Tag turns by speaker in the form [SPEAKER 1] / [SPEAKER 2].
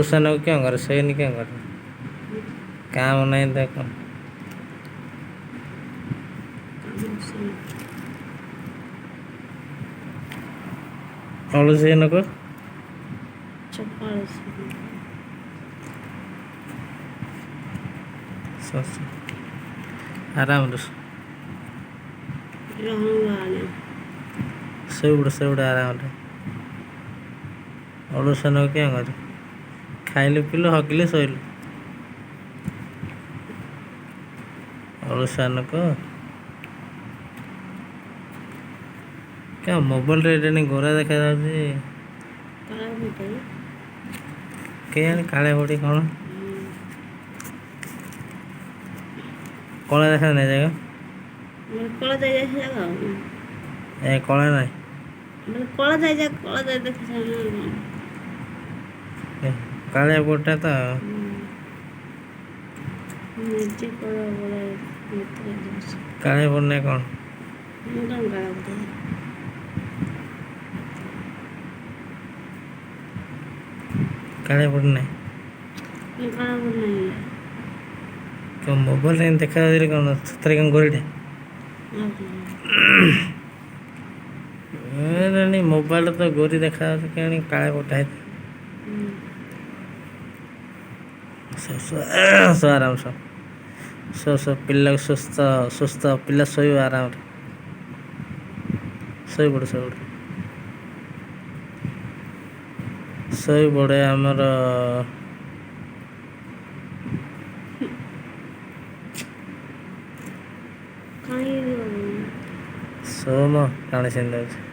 [SPEAKER 1] को क्यों करे सोईनी क्यों करे काम नहीं देखो ଅଳସୀ नको आराम से आराम ଅଳସୀ नको क्या करे खाइलु पिलु हगिले शोइलु ଅଳସୀ नको क्या मोबाइल रे गोरा देखा जाଉଛି କେଜାଣି କାଳେ ବଡ଼ି କ'ଣ କଳା ଦେଖା ନାହିଁ ଜାଗା ଏ କଳା ନାହିଁ କାଳିଆ ବୋଟା ତ କାଳିଆ ବୋଟ ନାହିଁ କ'ଣ କାଳିଆ ବୋଟ ନାହିଁ क्या मोबाइल रे देखा जाଉଛି କ'ଣ ସତରେ କ'ଣ ଗୋରିଟା मोबाइल तो गोरी देखा कहीं काले बोटा है आराम सो पिला सुस्थ सुस्थ पिला शो आराम शो पड़े आमर सोम प्राणी सिंह